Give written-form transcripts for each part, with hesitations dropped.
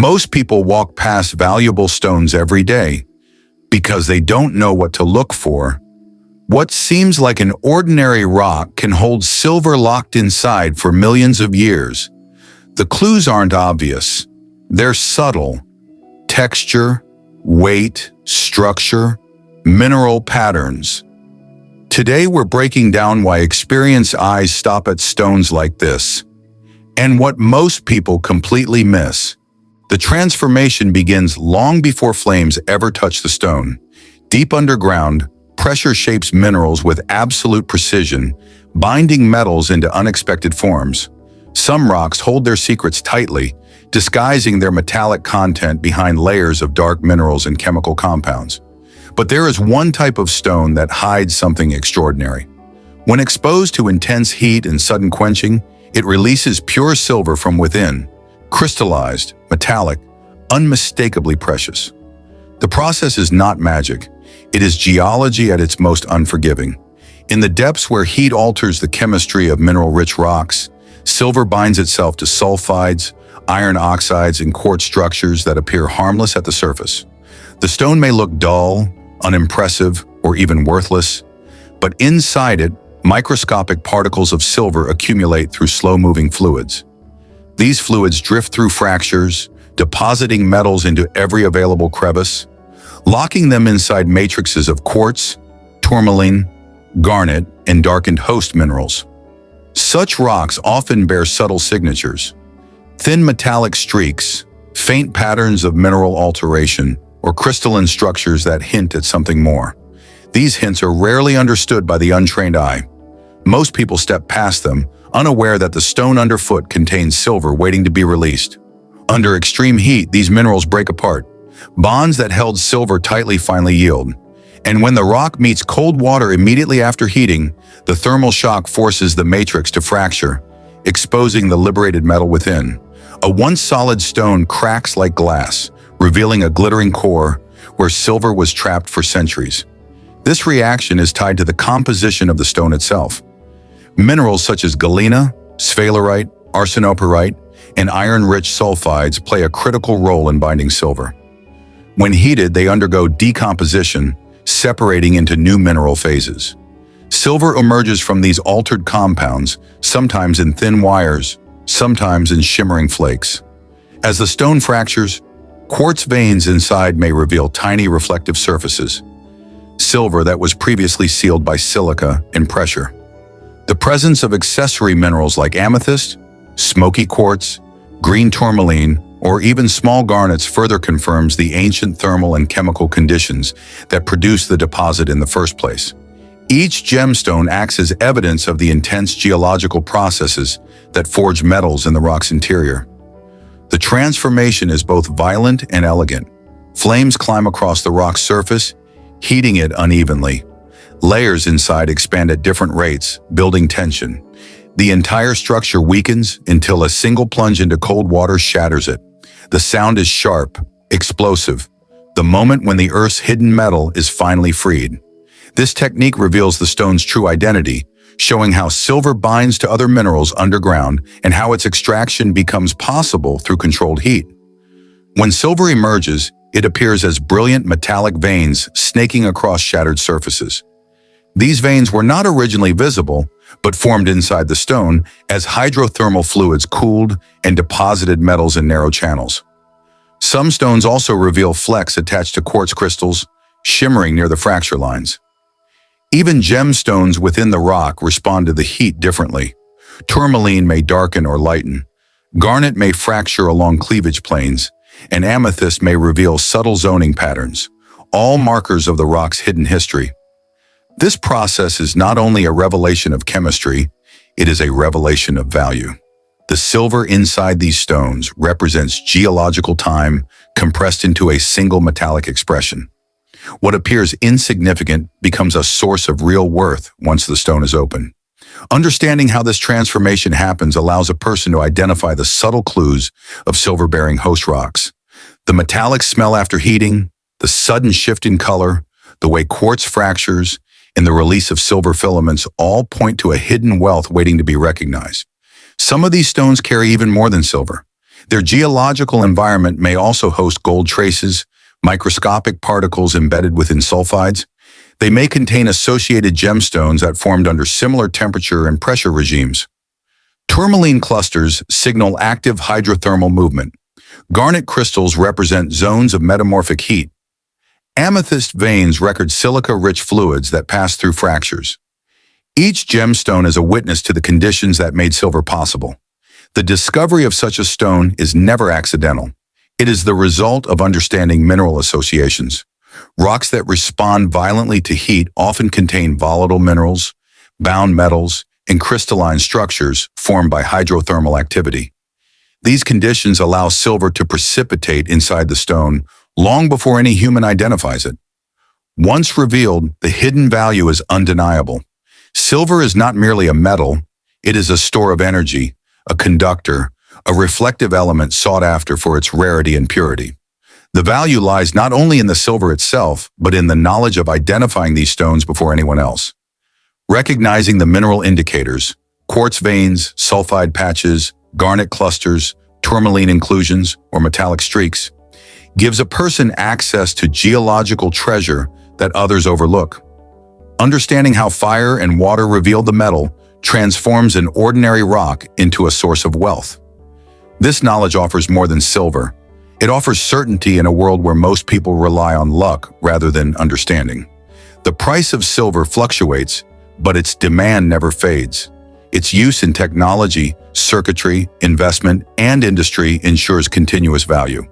Most people walk past valuable stones every day because they don't know what to look for. What seems like an ordinary rock can hold silver locked inside for millions of years. The clues aren't obvious. They're subtle. Texture, weight, structure, mineral patterns. Today we're breaking down why experienced eyes stop at stones like this, and what most people completely miss. The transformation begins long before flames ever touch the stone. Deep underground, pressure shapes minerals with absolute precision, binding metals into unexpected forms. Some rocks hold their secrets tightly, disguising their metallic content behind layers of dark minerals and chemical compounds. But there is one type of stone that hides something extraordinary. When exposed to intense heat and sudden quenching, it releases pure silver from within, crystallized, metallic, unmistakably precious. The process is not magic. It is geology at its most unforgiving. In the depths where heat alters the chemistry of mineral-rich rocks, silver binds itself to sulfides, iron oxides, and quartz structures that appear harmless at the surface. The stone may look dull, unimpressive, or even worthless, but inside it, microscopic particles of silver accumulate through slow-moving fluids. These fluids drift through fractures, depositing metals into every available crevice, locking them inside matrices of quartz, tourmaline, garnet, and darkened host minerals. Such rocks often bear subtle signatures, thin metallic streaks, faint patterns of mineral alteration, or crystalline structures that hint at something more. These hints are rarely understood by the untrained eye. Most people step past them, unaware that the stone underfoot contains silver waiting to be released. Under extreme heat, these minerals break apart. Bonds that held silver tightly finally yield. And when the rock meets cold water immediately after heating, the thermal shock forces the matrix to fracture, exposing the liberated metal within. A once solid stone cracks like glass, revealing a glittering core where silver was trapped for centuries. This reaction is tied to the composition of the stone itself. Minerals such as galena, sphalerite, arsenoporite, and iron-rich sulfides play a critical role in binding silver. When heated, they undergo decomposition, separating into new mineral phases. Silver emerges from these altered compounds, sometimes in thin wires, sometimes in shimmering flakes. As the stone fractures, quartz veins inside may reveal tiny reflective surfaces, silver that was previously sealed by silica and pressure. The presence of accessory minerals like amethyst, smoky quartz, green tourmaline, or even small garnets further confirms the ancient thermal and chemical conditions that produced the deposit in the first place. Each gemstone acts as evidence of the intense geological processes that forge metals in the rock's interior. The transformation is both violent and elegant. Flames climb across the rock's surface, heating it unevenly. Layers inside expand at different rates, building tension. The entire structure weakens until a single plunge into cold water shatters it. The sound is sharp, explosive, the moment when the Earth's hidden metal is finally freed. This technique reveals the stone's true identity, showing how silver binds to other minerals underground and how its extraction becomes possible through controlled heat. When silver emerges, it appears as brilliant metallic veins snaking across shattered surfaces. These veins were not originally visible, but formed inside the stone as hydrothermal fluids cooled and deposited metals in narrow channels. Some stones also reveal flecks attached to quartz crystals, shimmering near the fracture lines. Even gemstones within the rock respond to the heat differently. Tourmaline may darken or lighten. Garnet may fracture along cleavage planes, and amethyst may reveal subtle zoning patterns, all markers of the rock's hidden history. This process is not only a revelation of chemistry, it is a revelation of value. The silver inside these stones represents geological time compressed into a single metallic expression. What appears insignificant becomes a source of real worth once the stone is open. Understanding how this transformation happens allows a person to identify the subtle clues of silver-bearing host rocks. The metallic smell after heating, the sudden shift in color, the way quartz fractures, and the release of silver filaments all point to a hidden wealth waiting to be recognized. Some of these stones carry even more than silver. Their geological environment may also host gold traces, microscopic particles embedded within sulfides. They may contain associated gemstones that formed under similar temperature and pressure regimes. Tourmaline clusters signal active hydrothermal movement. Garnet crystals represent zones of metamorphic heat. Amethyst veins record silica-rich fluids that pass through fractures. Each gemstone is a witness to the conditions that made silver possible. The discovery of such a stone is never accidental. It is the result of understanding mineral associations. Rocks that respond violently to heat often contain volatile minerals, bound metals, and crystalline structures formed by hydrothermal activity. These conditions allow silver to precipitate inside the stone long before any human identifies it. Once revealed, the hidden value is undeniable. Silver is not merely a metal, it is a store of energy, a conductor, a reflective element sought after for its rarity and purity. The value lies not only in the silver itself, but in the knowledge of identifying these stones before anyone else. Recognizing the mineral indicators, quartz veins, sulfide patches, garnet clusters, tourmaline inclusions, or metallic streaks, gives a person access to geological treasure that others overlook. Understanding how fire and water reveal the metal transforms an ordinary rock into a source of wealth. This knowledge offers more than silver. It offers certainty in a world where most people rely on luck rather than understanding. The price of silver fluctuates, but its demand never fades. Its use in technology, circuitry, investment, and industry ensures continuous value.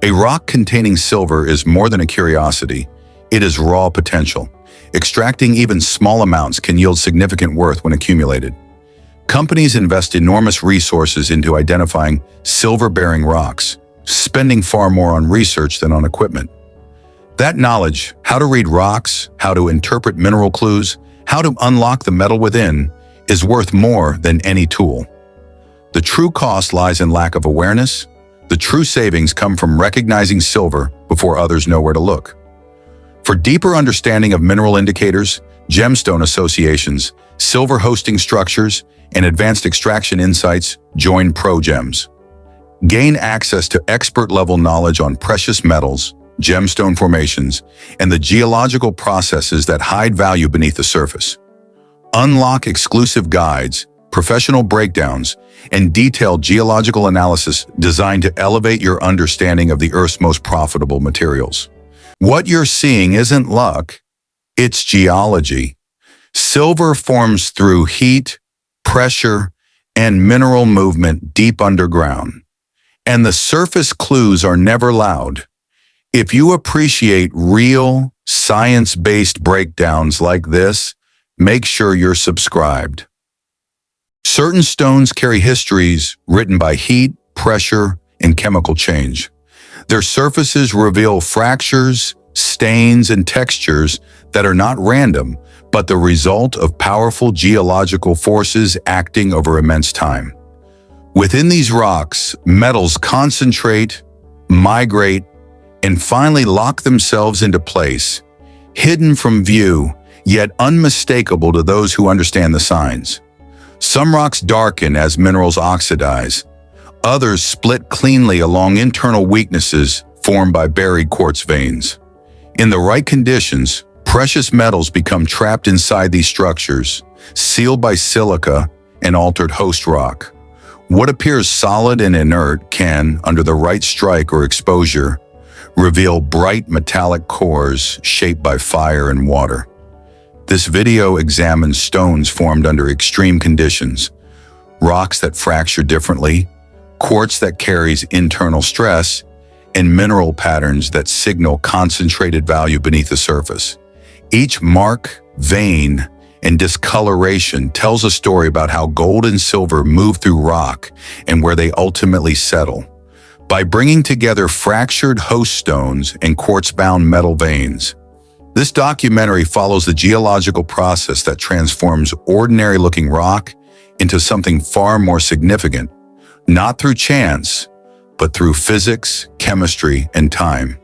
A rock containing silver is more than a curiosity. It is raw potential. Extracting even small amounts can yield significant worth when accumulated. Companies invest enormous resources into identifying silver-bearing rocks, spending far more on research than on equipment. That knowledge, how to read rocks, how to interpret mineral clues, how to unlock the metal within, is worth more than any tool. The true cost lies in lack of awareness. The true savings come from recognizing silver before others know where to look. For deeper understanding of mineral indicators, gemstone associations, silver hosting structures, and advanced extraction insights, join ProGems. Gain access to expert-level knowledge on precious metals, gemstone formations, and the geological processes that hide value beneath the surface. Unlock exclusive guides, professional breakdowns, and detailed geological analysis designed to elevate your understanding of the Earth's most profitable materials. What you're seeing isn't luck, it's geology. Silver forms through heat, pressure, and mineral movement deep underground. And the surface clues are never loud. If you appreciate real, science-based breakdowns like this, make sure you're subscribed. Certain stones carry histories written by heat, pressure, and chemical change. Their surfaces reveal fractures, stains, and textures that are not random, but the result of powerful geological forces acting over immense time. Within these rocks, metals concentrate, migrate, and finally lock themselves into place, hidden from view, yet unmistakable to those who understand the signs. Some rocks darken as minerals oxidize. Others split cleanly along internal weaknesses formed by buried quartz veins. In the right conditions, precious metals become trapped inside these structures, sealed by silica and altered host rock. What appears solid and inert can, under the right strike or exposure, reveal bright metallic cores shaped by fire and water. This video examines stones formed under extreme conditions, rocks that fracture differently, quartz that carries internal stress, and mineral patterns that signal concentrated value beneath the surface. Each mark, vein, and discoloration tells a story about how gold and silver move through rock and where they ultimately settle. By bringing together fractured host stones and quartz-bound metal veins, this documentary follows the geological process that transforms ordinary-looking rock into something far more significant, not through chance, but through physics, chemistry, and time.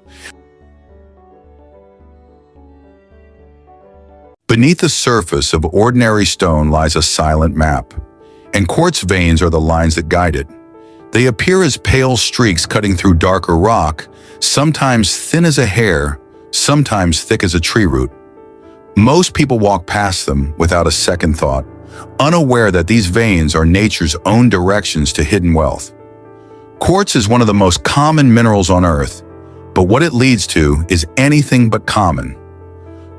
Beneath the surface of ordinary stone lies a silent map, and quartz veins are the lines that guide it. They appear as pale streaks cutting through darker rock, sometimes thin as a hair, sometimes thick as a tree root. Most people walk past them without a second thought, unaware that these veins are nature's own directions to hidden wealth. Quartz is one of the most common minerals on Earth, but what it leads to is anything but common.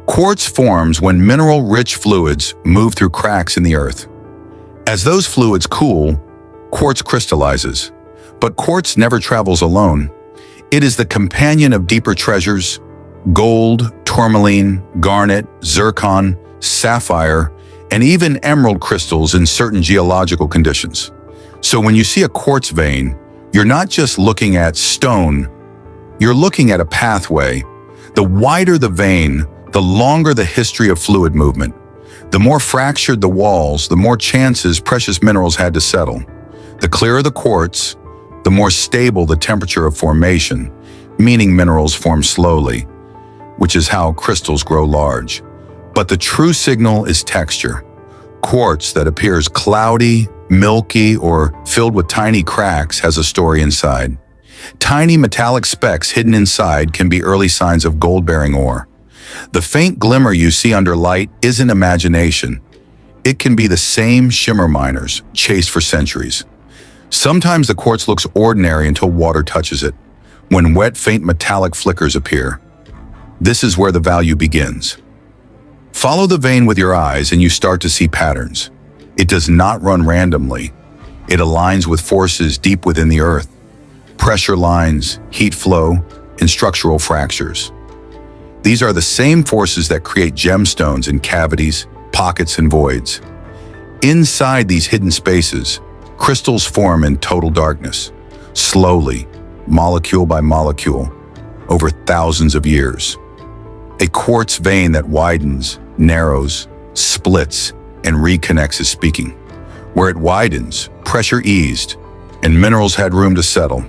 Quartz forms when mineral-rich fluids move through cracks in the earth. As those fluids cool, quartz crystallizes. But quartz never travels alone. It is the companion of deeper treasures: gold, tourmaline, garnet, zircon, sapphire, and even emerald crystals in certain geological conditions. So when you see a quartz vein, you're not just looking at stone, you're looking at a pathway. The wider the vein, the longer the history of fluid movement. The more fractured the walls, the more chances precious minerals had to settle. The clearer the quartz, the more stable the temperature of formation, meaning minerals form slowly, which is how crystals grow large. But the true signal is texture. Quartz that appears cloudy, milky, or filled with tiny cracks has a story inside. Tiny metallic specks hidden inside can be early signs of gold-bearing ore. The faint glimmer you see under light isn't imagination. It can be the same shimmer miners chased for centuries. Sometimes the quartz looks ordinary until water touches it, when wet, faint metallic flickers appear. This is where the value begins. Follow the vein with your eyes and you start to see patterns. It does not run randomly. It aligns with forces deep within the earth: pressure lines, heat flow, and structural fractures. These are the same forces that create gemstones in cavities, pockets, and voids. Inside these hidden spaces, crystals form in total darkness, slowly, molecule by molecule, over thousands of years. A quartz vein that widens, narrows, splits, and reconnects is speaking. Where it widens, pressure eased, and minerals had room to settle.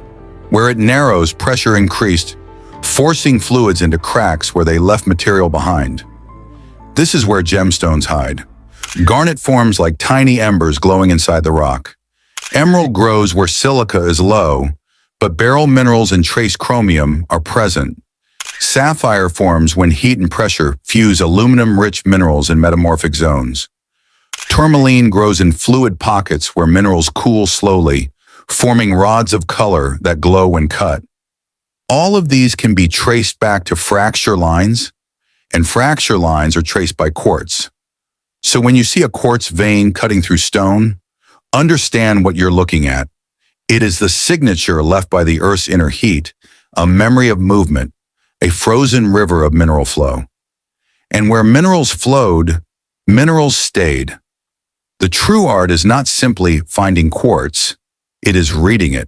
Where it narrows, pressure increased, forcing fluids into cracks where they left material behind. This is where gemstones hide. Garnet forms like tiny embers glowing inside the rock. Emerald grows where silica is low, but beryl minerals and trace chromium are present. Sapphire forms when heat and pressure fuse aluminum-rich minerals in metamorphic zones. Tourmaline grows in fluid pockets where minerals cool slowly, forming rods of color that glow when cut. All of these can be traced back to fracture lines, and fracture lines are traced by quartz. So when you see a quartz vein cutting through stone, understand what you're looking at. It is the signature left by the Earth's inner heat, a memory of movement, a frozen river of mineral flow. And where minerals flowed, minerals stayed. The true art is not simply finding quartz, it is reading it.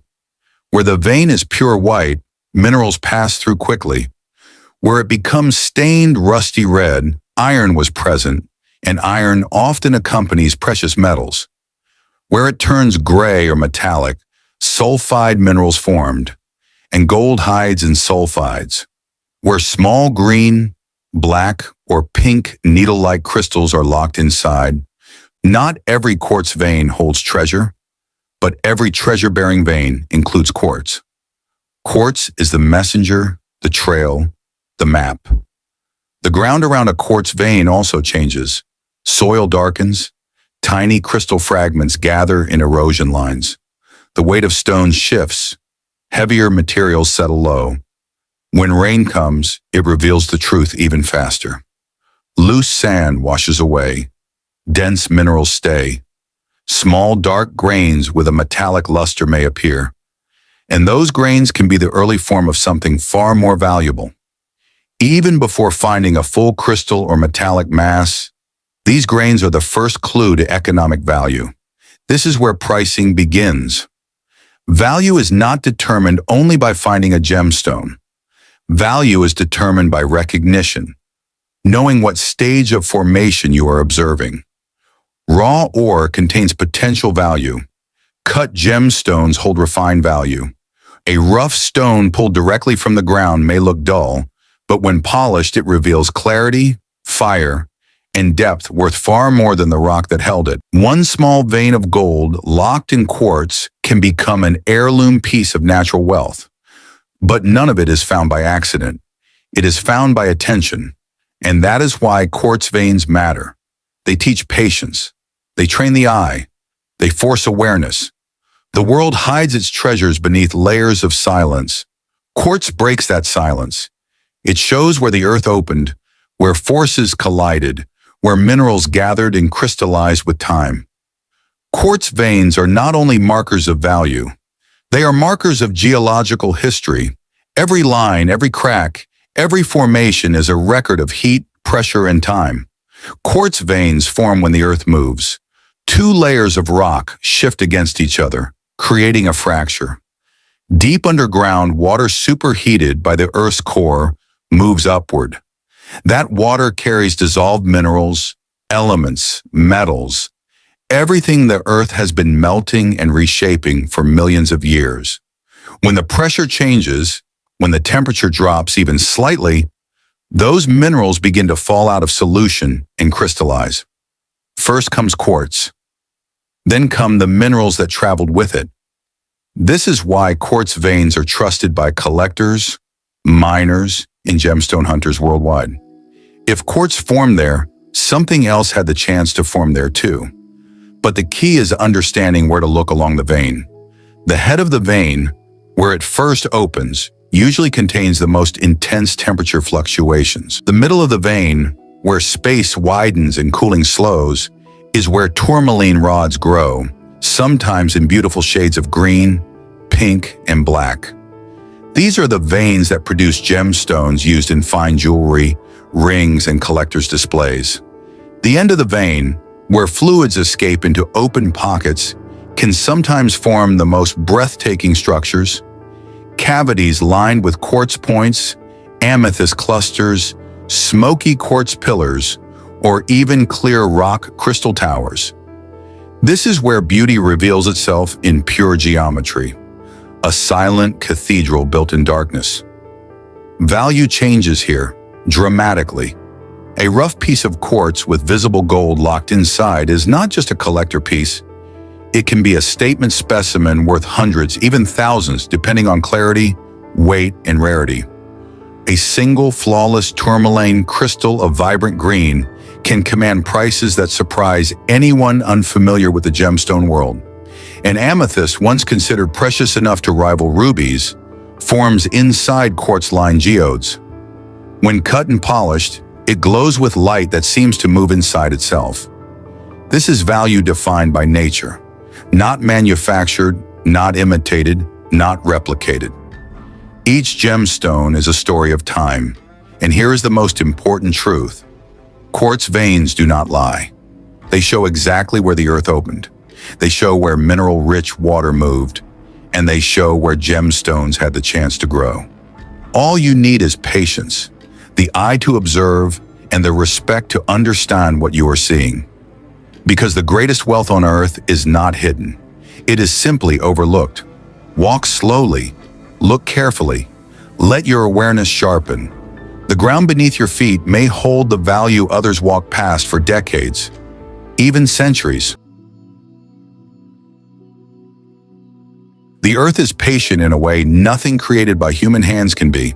Where the vein is pure white, minerals pass through quickly. Where it becomes stained rusty red, iron was present, and iron often accompanies precious metals. Where it turns gray or metallic, sulfide minerals formed, and gold hides in sulfides. Where small green, black, or pink needle-like crystals are locked inside, not every quartz vein holds treasure, but every treasure-bearing vein includes quartz. Quartz is the messenger, the trail, the map. The ground around a quartz vein also changes. Soil darkens, tiny crystal fragments gather in erosion lines. The weight of stones shifts, heavier materials settle low. When rain comes, it reveals the truth even faster. Loose sand washes away, dense minerals stay. Small dark grains with a metallic luster may appear. And those grains can be the early form of something far more valuable. Even before finding a full crystal or metallic mass, these grains are the first clue to economic value. This is where pricing begins. Value is not determined only by finding a gemstone. Value is determined by recognition, knowing what stage of formation you are observing. Raw ore contains potential value. Cut gemstones hold refined value. A rough stone pulled directly from the ground may look dull, but when polished it reveals clarity, fire, and depth worth far more than the rock that held it. One small vein of gold locked in quartz can become an heirloom piece of natural wealth. But none of it is found by accident. It is found by attention. And that is why quartz veins matter. They teach patience. They train the eye. They force awareness. The world hides its treasures beneath layers of silence. Quartz breaks that silence. It shows where the earth opened, where forces collided, where minerals gathered and crystallized with time. Quartz veins are not only markers of value, they are markers of geological history. Every line, every crack, every formation is a record of heat, pressure, and time. Quartz veins form when the earth moves. Two layers of rock shift against each other, creating a fracture. Deep underground, water superheated by the Earth's core moves upward. That water carries dissolved minerals, elements, metals, everything the Earth has been melting and reshaping for millions of years. When the pressure changes, when the temperature drops even slightly, those minerals begin to fall out of solution and crystallize. First comes quartz. Then come the minerals that traveled with it. This is why quartz veins are trusted by collectors, miners, and gemstone hunters worldwide. If quartz formed there, something else had the chance to form there too. But the key is understanding where to look along the vein. The head of the vein, where it first opens, usually contains the most intense temperature fluctuations. The middle of the vein, where space widens and cooling slows, is where tourmaline rods grow, sometimes in beautiful shades of green, pink, and black. These are the veins that produce gemstones used in fine jewelry, rings, and collectors' displays. The end of the vein, where fluids escape into open pockets, can sometimes form the most breathtaking structures. Cavities lined with quartz points, amethyst clusters, smoky quartz pillars, or even clear rock crystal towers. This is where beauty reveals itself in pure geometry, a silent cathedral built in darkness. Value changes here, dramatically. A rough piece of quartz with visible gold locked inside is not just a collector piece. It can be a statement specimen worth hundreds, even thousands, depending on clarity, weight, and rarity. A single flawless tourmaline crystal of vibrant green can command prices that surprise anyone unfamiliar with the gemstone world. An amethyst, once considered precious enough to rival rubies, forms inside quartz-lined geodes. When cut and polished, it glows with light that seems to move inside itself. This is value defined by nature, not manufactured, not imitated, not replicated. Each gemstone is a story of time, and here is the most important truth. Quartz veins do not lie. They show exactly where the earth opened. They show where mineral-rich water moved, and they show where gemstones had the chance to grow. All you need is patience, the eye to observe, and the respect to understand what you are seeing. Because the greatest wealth on earth is not hidden. It is simply overlooked. Walk slowly. Look carefully. Let your awareness sharpen. The ground beneath your feet may hold the value others walk past for decades, even centuries. The earth is patient in a way nothing created by human hands can be.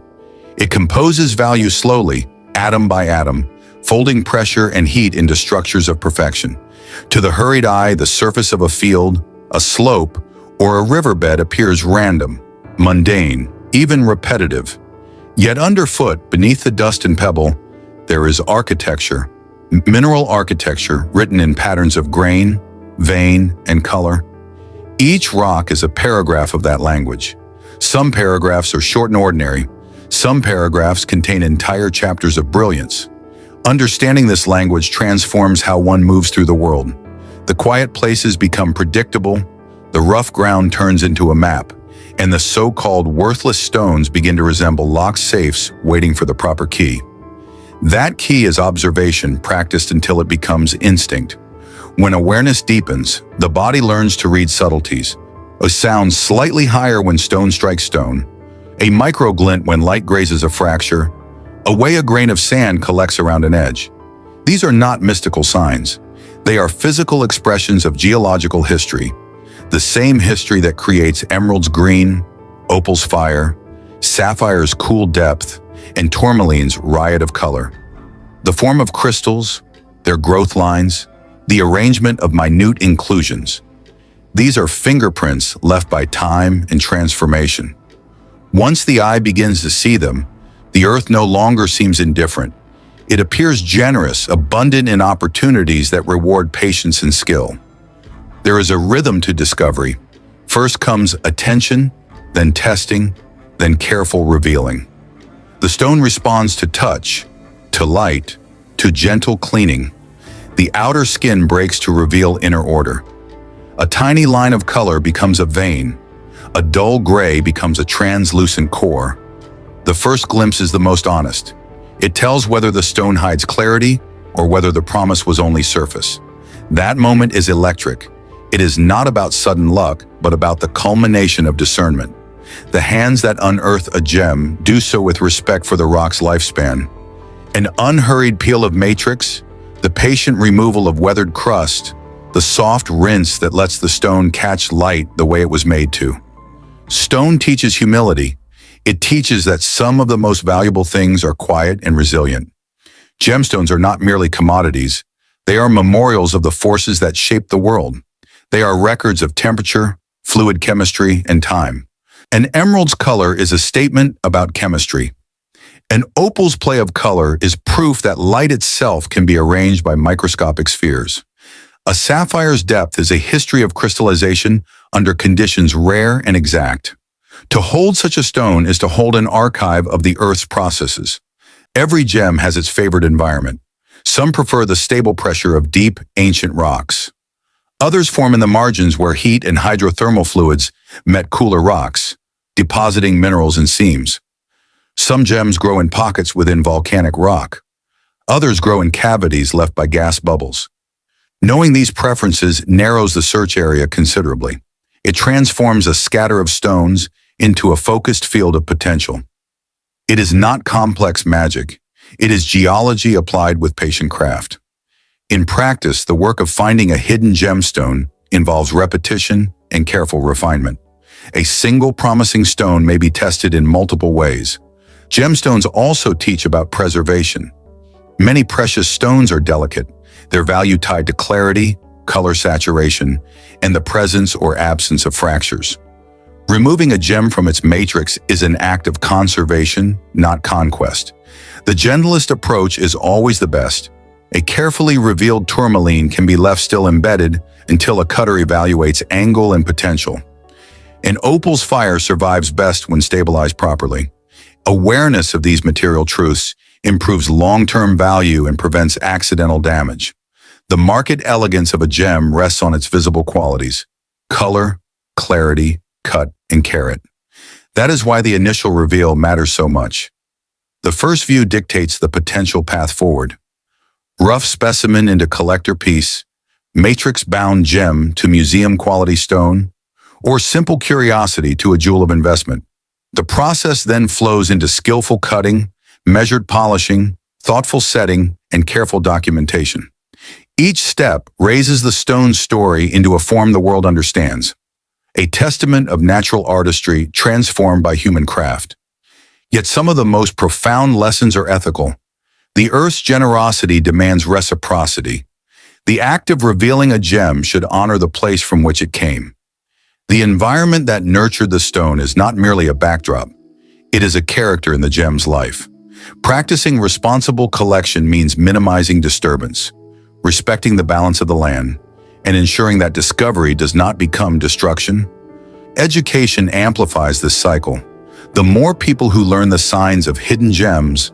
It composes value slowly, atom by atom, folding pressure and heat into structures of perfection. To the hurried eye, the surface of a field, a slope, or a riverbed appears random, mundane, even repetitive. Yet underfoot, beneath the dust and pebble, there is architecture, mineral architecture written in patterns of grain, vein, and color. Each rock is a paragraph of that language. Some paragraphs are short and ordinary. Some paragraphs contain entire chapters of brilliance. Understanding this language transforms how one moves through the world. The quiet places become predictable, the rough ground turns into a map, and the so-called worthless stones begin to resemble locked safes waiting for the proper key. That key is observation practiced until it becomes instinct. When awareness deepens, the body learns to read subtleties. A sound slightly higher when stone strikes stone, a micro glint when light grazes a fracture, a way a grain of sand collects around an edge. These are not mystical signs. They are physical expressions of geological history, the same history that creates emerald's green, opal's fire, sapphire's cool depth, and tourmaline's riot of color. The form of crystals, their growth lines, the arrangement of minute inclusions. These are fingerprints left by time and transformation. Once the eye begins to see them, the earth no longer seems indifferent. It appears generous, abundant in opportunities that reward patience and skill. There is a rhythm to discovery. First comes attention, then testing, then careful revealing. The stone responds to touch, to light, to gentle cleaning. The outer skin breaks to reveal inner order. A tiny line of color becomes a vein. A dull gray becomes a translucent core. The first glimpse is the most honest. It tells whether the stone hides clarity or whether the promise was only surface. That moment is electric. It is not about sudden luck, but about the culmination of discernment. The hands that unearth a gem do so with respect for the rock's lifespan. An unhurried peel of matrix, the patient removal of weathered crust, the soft rinse that lets the stone catch light the way it was made to. Stone teaches humility. It teaches that some of the most valuable things are quiet and resilient. Gemstones are not merely commodities. They are memorials of the forces that shape the world. They are records of temperature, fluid chemistry, and time. An emerald's color is a statement about chemistry. An opal's play of color is proof that light itself can be arranged by microscopic spheres. A sapphire's depth is a history of crystallization under conditions rare and exact. To hold such a stone is to hold an archive of the Earth's processes. Every gem has its favorite environment. Some prefer the stable pressure of deep, ancient rocks. Others form in the margins where heat and hydrothermal fluids met cooler rocks, depositing minerals and seams. Some gems grow in pockets within volcanic rock. Others grow in cavities left by gas bubbles. Knowing these preferences narrows the search area considerably. It transforms a scatter of stones into a focused field of potential. It is not complex magic. It is geology applied with patient craft. In practice, the work of finding a hidden gemstone involves repetition and careful refinement. A single promising stone may be tested in multiple ways. Gemstones also teach about preservation. Many precious stones are delicate, their value tied to clarity, color saturation, and the presence or absence of fractures. Removing a gem from its matrix is an act of conservation, not conquest. The gentlest approach is always the best. A carefully revealed tourmaline can be left still embedded until a cutter evaluates angle and potential. An opal's fire survives best when stabilized properly. Awareness of these material truths improves long-term value and prevents accidental damage. The market elegance of a gem rests on its visible qualities: color, clarity, cut, and carat. That is why the initial reveal matters so much. The first view dictates the potential path forward. Rough specimen into collector piece, matrix-bound gem to museum-quality stone, or simple curiosity to a jewel of investment. The process then flows into skillful cutting, measured polishing, thoughtful setting, and careful documentation. Each step raises the stone's story into a form the world understands, a testament of natural artistry transformed by human craft. Yet some of the most profound lessons are ethical. The Earth's generosity demands reciprocity. The act of revealing a gem should honor the place from which it came. The environment that nurtured the stone is not merely a backdrop. It is a character in the gem's life. Practicing responsible collection means minimizing disturbance, respecting the balance of the land, and ensuring that discovery does not become destruction. Education amplifies this cycle. The more people who learn the signs of hidden gems,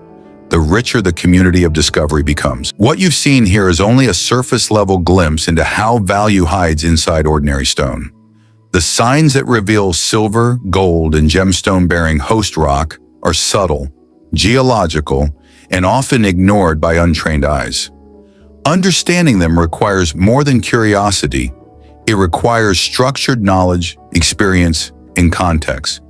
the richer the community of discovery becomes. What you've seen here is only a surface-level glimpse into how value hides inside ordinary stone. The signs that reveal silver, gold, and gemstone-bearing host rock are subtle, geological, and often ignored by untrained eyes. Understanding them requires more than curiosity. It requires structured knowledge, experience, and context.